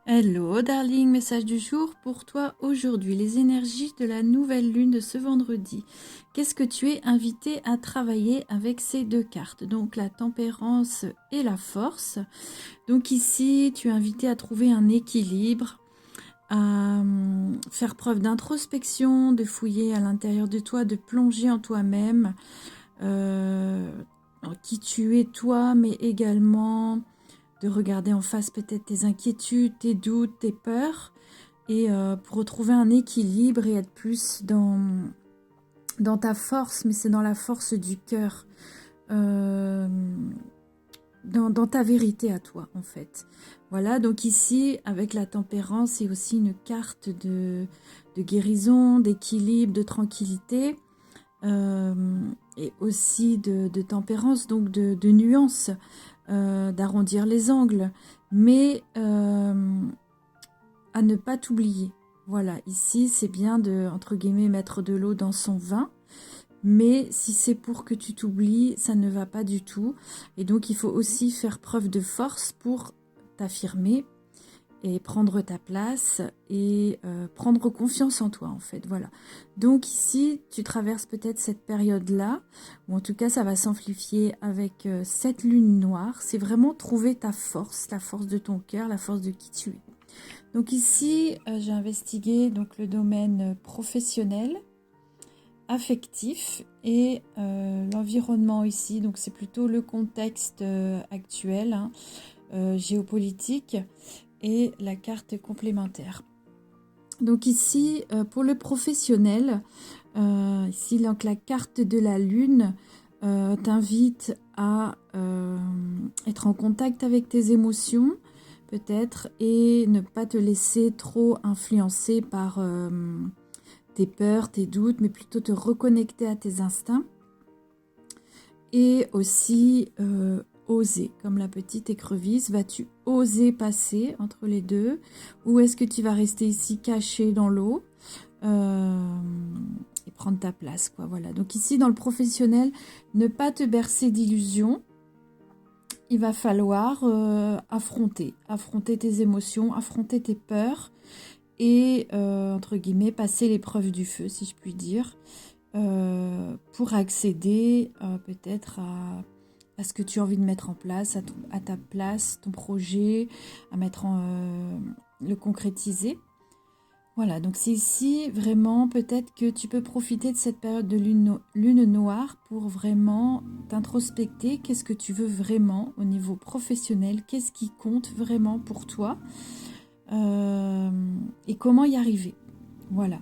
Hello darling, message du jour pour toi aujourd'hui, les énergies de la nouvelle lune de ce vendredi. Qu'est-ce que tu es invité à travailler avec ces deux cartes? Donc la tempérance et la force. Donc ici, tu es invité à trouver un équilibre, à faire preuve d'introspection, de fouiller à l'intérieur de toi, de plonger en toi-même, en qui tu es toi, mais également de regarder en face peut-être tes inquiétudes, tes doutes, tes peurs, et pour retrouver un équilibre et être plus dans ta force, mais c'est dans la force du cœur, euh, dans ta vérité à toi en fait. Voilà, donc ici avec la tempérance, c'est aussi une carte de guérison, d'équilibre, de tranquillité, et aussi de tempérance, donc de nuances, d'arrondir les angles, mais à ne pas t'oublier. Voilà, ici c'est bien de, entre guillemets, mettre de l'eau dans son vin, mais si c'est pour que tu t'oublies, ça ne va pas du tout. Et donc il faut aussi faire preuve de force pour t'affirmer et prendre ta place et prendre confiance en toi en fait, voilà. Donc ici, tu traverses peut-être cette période-là, ou en tout cas ça va s'amplifier avec cette lune noire. C'est vraiment trouver ta force, la force de ton cœur, la force de qui tu es. Donc ici, j'ai investigué donc le domaine professionnel, affectif et l'environnement ici. Donc c'est plutôt le contexte actuel, hein, géopolitique, et la carte complémentaire. Donc ici, pour le professionnel, ici donc la carte de la lune t'invite à être en contact avec tes émotions, peut-être, et ne pas te laisser trop influencer par tes peurs, tes doutes, mais plutôt te reconnecter à tes instincts. Et aussi oser, comme la petite écrevisse, vas-tu oser passer entre les deux, ou est-ce que tu vas rester ici caché dans l'eau et prendre ta place, quoi. Voilà. Donc ici dans le professionnel, ne pas te bercer d'illusions. Il va falloir affronter tes émotions, affronter tes peurs et entre guillemets passer l'épreuve du feu, si je puis dire, pour accéder peut-être à ce que tu as envie de mettre en place, à ta place, ton projet, à mettre le concrétiser. Voilà, donc c'est ici vraiment peut-être que tu peux profiter de cette période de lune noire pour vraiment t'introspecter. Qu'est-ce que tu veux vraiment au niveau professionnel? Qu'est-ce qui compte vraiment pour toi? Et comment y arriver? Voilà.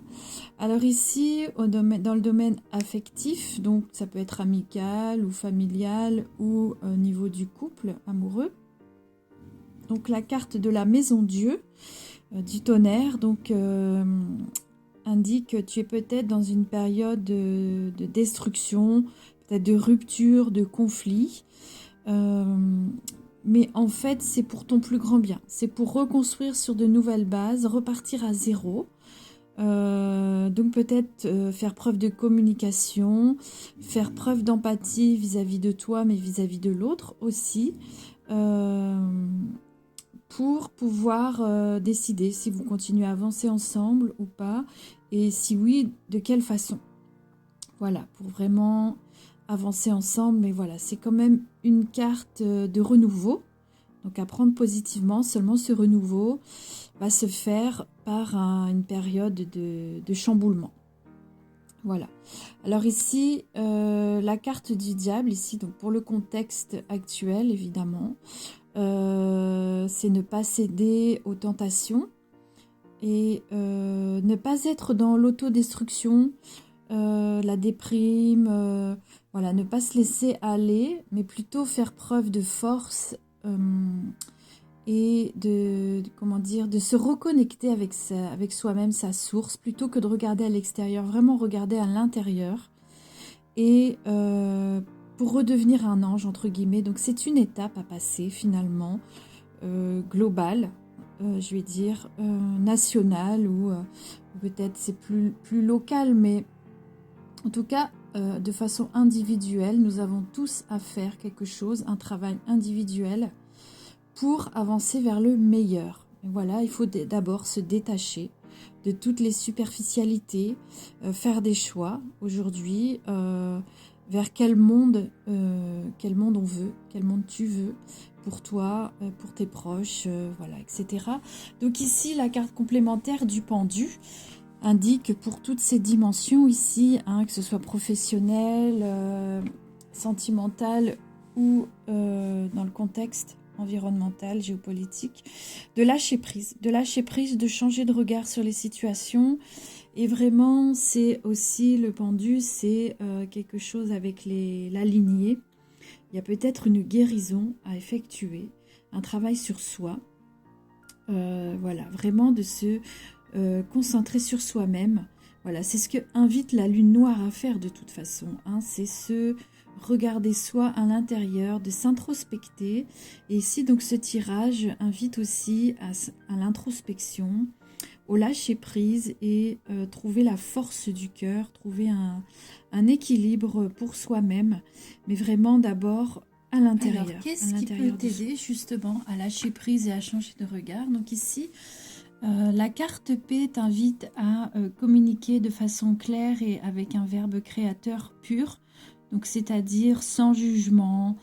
Alors ici, dans le domaine affectif, donc ça peut être amical ou familial ou au niveau du couple amoureux. Donc la carte de la maison Dieu, du tonnerre, donc indique que tu es peut-être dans une période de destruction, peut-être de rupture, de conflit. Mais en fait, c'est pour ton plus grand bien. C'est pour reconstruire sur de nouvelles bases, repartir à zéro. Donc peut-être faire preuve de communication, faire preuve d'empathie vis-à-vis de toi, mais vis-à-vis de l'autre aussi, pour pouvoir décider si vous continuez à avancer ensemble ou pas, et si oui, de quelle façon. Voilà, pour vraiment avancer ensemble, mais voilà, c'est quand même une carte de renouveau, donc à prendre positivement. Seulement ce renouveau va se faire par une période de chamboulement. Voilà. Alors ici, la carte du diable, ici, donc pour le contexte actuel, évidemment, c'est ne pas céder aux tentations et ne pas être dans l'autodestruction, la déprime, voilà, ne pas se laisser aller, mais plutôt faire preuve de force et comment dire, de se reconnecter avec soi-même, sa source, plutôt que de regarder à l'extérieur, vraiment regarder à l'intérieur, et pour redevenir un ange, entre guillemets. Donc c'est une étape à passer finalement, globale, je vais dire, nationale, ou peut-être c'est plus local, mais en tout cas, de façon individuelle, nous avons tous à faire quelque chose, un travail individuel, pour avancer vers le meilleur. Voilà, il faut d'abord se détacher de toutes les superficialités, faire des choix aujourd'hui vers quel monde on veut, quel monde tu veux pour toi, pour tes proches, voilà, etc. Donc ici, la carte complémentaire du pendu indique pour toutes ces dimensions ici, hein, que ce soit professionnel, sentimental ou dans le contexte environnemental, géopolitique, de lâcher prise, de changer de regard sur les situations. Et vraiment, c'est aussi le pendu, c'est quelque chose avec la lignée. Il y a peut-être une guérison à effectuer, un travail sur soi. Voilà, vraiment de se concentrer sur soi-même. Voilà, c'est ce que invite la lune noire à faire de toute façon, hein, c'est se regarder soi à l'intérieur, de s'introspecter. Et ici, donc, ce tirage invite aussi à l'introspection, au lâcher-prise et trouver la force du cœur, trouver un équilibre pour soi-même, mais vraiment d'abord à l'intérieur. Alors, qu'est-ce qui peut t'aider justement à lâcher prise et à changer de regard? Donc ici, la carte P t'invite à communiquer de façon claire et avec un verbe créateur pur, donc c'est-à-dire sans jugement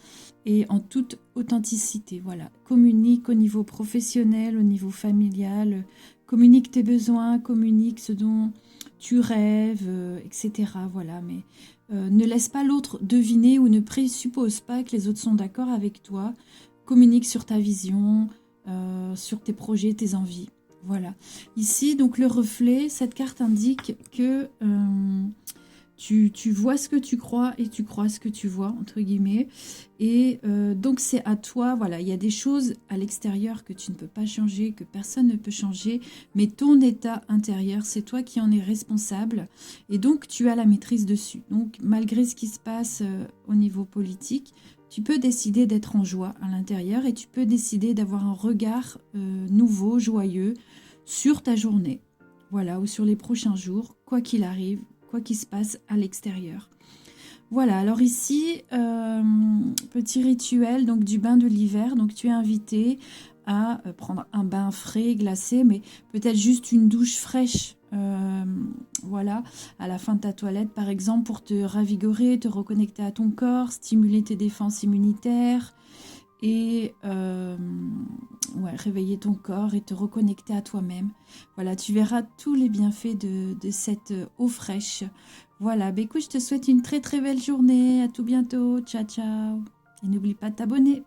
et en toute authenticité. Voilà, communique au niveau professionnel, au niveau familial, communique tes besoins, communique ce dont tu rêves, etc. Voilà, mais ne laisse pas l'autre deviner ou ne présuppose pas que les autres sont d'accord avec toi. Communique sur ta vision, sur tes projets, tes envies. Voilà. Ici, donc le reflet, cette carte indique que tu vois ce que tu crois et tu crois ce que tu vois, entre guillemets. Et donc c'est à toi, voilà, il y a des choses à l'extérieur que tu ne peux pas changer, que personne ne peut changer, mais ton état intérieur, c'est toi qui en es responsable. Et donc tu as la maîtrise dessus. Donc malgré ce qui se passe au niveau politique, tu peux décider d'être en joie à l'intérieur et tu peux décider d'avoir un regard nouveau, joyeux sur ta journée. Voilà, ou sur les prochains jours, quoi qu'il arrive, quoi qu'il se passe à l'extérieur. Voilà, alors ici, petit rituel donc du bain de l'hiver. Donc tu es invité à prendre un bain frais, glacé, mais peut-être juste une douche fraîche, voilà, à la fin de ta toilette par exemple, pour te ravigorer, te reconnecter à ton corps, stimuler tes défenses immunitaires et ouais, réveiller ton corps et te reconnecter à toi-même. Voilà, tu verras tous les bienfaits de cette eau fraîche. Voilà, bah écoute, je te souhaite une très très belle journée. À tout bientôt. Ciao, ciao. Et n'oublie pas de t'abonner.